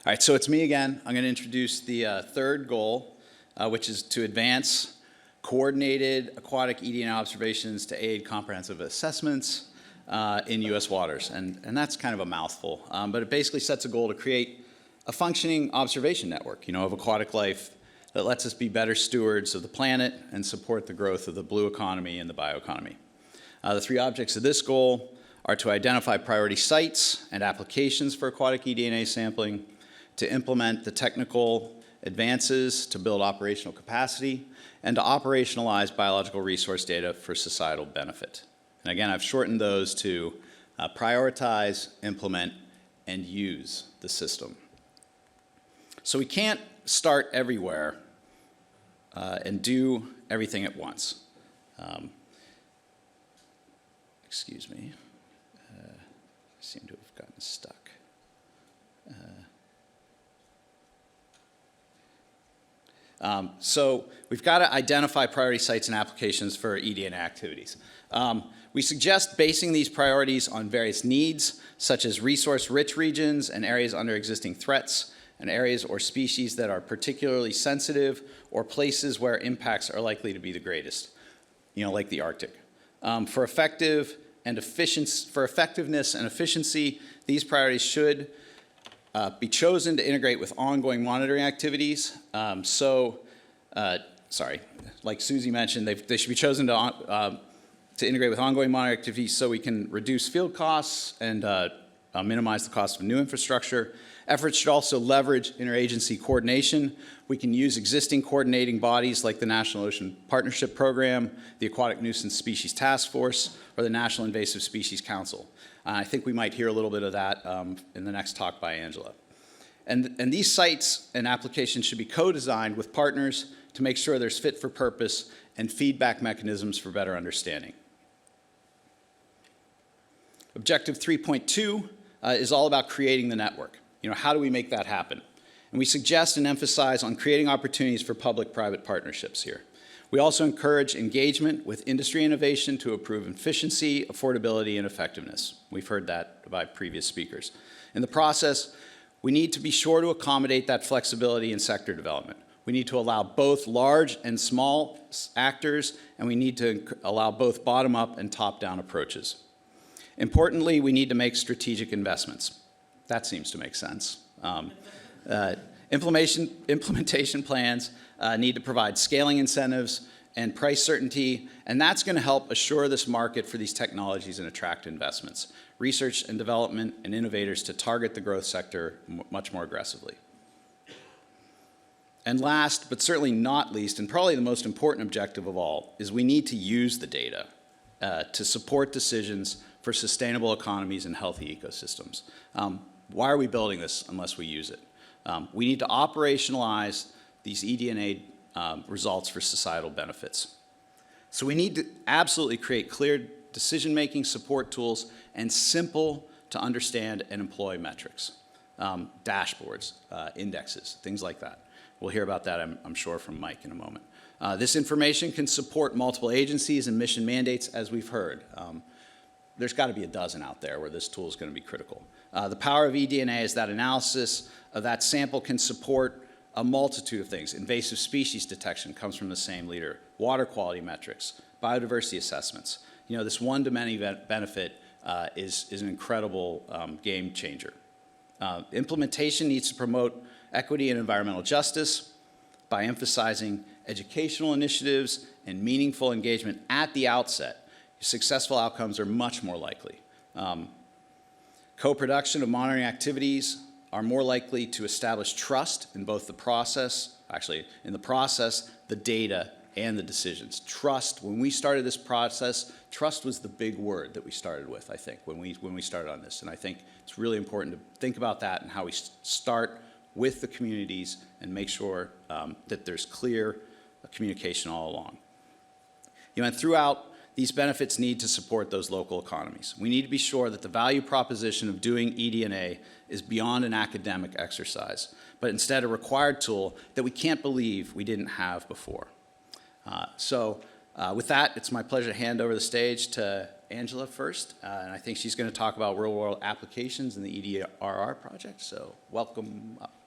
All right, so it's me again. I'm going to introduce the third goal, which is to advance coordinated aquatic EDA observations to aid comprehensive assessments in U.S. waters. And that's kind of a mouthful, but it basically sets a goal to create a functioning observation network, of aquatic life that lets us be better stewards of the planet and support the growth of the blue economy and the bioeconomy. The three objects of this goal are to identify priority sites and applications for aquatic eDNA sampling, to implement the technical advances to build operational capacity, and to operationalize biological resource data for societal benefit. And again, I've shortened those to prioritize, implement, and use the system. So we can't start everywhere and do everything at once. Excuse me. I seem to have gotten stuck. So we've got to identify priority sites and applications for eDNA activities. We suggest basing these priorities on various needs, such as resource-rich regions and areas under existing threats, and areas or species that are particularly sensitive, or places where impacts are likely to be the greatest, like the Arctic. For effectiveness and efficiency, these priorities should be chosen to integrate with ongoing monitoring activities. Like Susie mentioned, they should be chosen to integrate with ongoing monitoring activities so we can reduce field costs and minimize the cost of new infrastructure. Efforts should also leverage interagency coordination. We can use existing coordinating bodies like the National Ocean Partnership Program, the Aquatic Nuisance Species Task Force, or the National Invasive Species Council. I think we might hear a little bit of that in the next talk by Angela. And these sites and applications should be co-designed with partners to make sure there's fit for purpose and feedback mechanisms for better understanding. Objective 3.2 is all about creating the network. How do we make that happen? And we suggest and emphasize on creating opportunities for public-private partnerships here. We also encourage engagement with industry innovation to improve efficiency, affordability, and effectiveness. We've heard that by previous speakers. In the process, we need to be sure to accommodate that flexibility in sector development. We need to allow both large and small actors, and we need to allow both bottom-up and top-down approaches. Importantly, we need to make strategic investments. That seems to make sense. Implementation plans need to provide scaling incentives and price certainty, and that's going to help assure this market for these technologies and attract investments, research and development, and innovators to target the growth sector much more aggressively. And last, but certainly not least, and probably the most important objective of all, is we need to use the data to support decisions for sustainable economies and healthy ecosystems. Why are we building this unless we use it? We need to operationalize these eDNA results for societal benefits. So we need to absolutely create clear decision-making support tools and simple to understand and employ metrics, dashboards, indexes, things like that. We'll hear about that, I'm sure, from Mike in a moment. This information can support multiple agencies and mission mandates, as we've heard. There's got to be a dozen out there where this tool is going to be critical. The power of eDNA is that analysis of that sample can support a multitude of things. Invasive species detection comes from the same leader. Water quality metrics, biodiversity assessments. This one-to-many benefit is an incredible game changer. Implementation needs to promote equity and environmental justice by emphasizing educational initiatives and meaningful engagement at the outset. Successful outcomes are much more likely. Co-production of monitoring activities are more likely to establish trust in both the process, the data, and the decisions. Trust, when we started this process, trust was the big word that we started with, I think, when we started on this. And I think it's really important to think about that and how we start with the communities and make sure that there's clear communication all along. And throughout, these benefits need to support those local economies. We need to be sure that the value proposition of doing eDNA is beyond an academic exercise, but instead a required tool that we can't believe we didn't have before. With that, it's my pleasure to hand over the stage to Angela first, and I think she's going to talk about real-world applications in the EDRR project, so welcome up.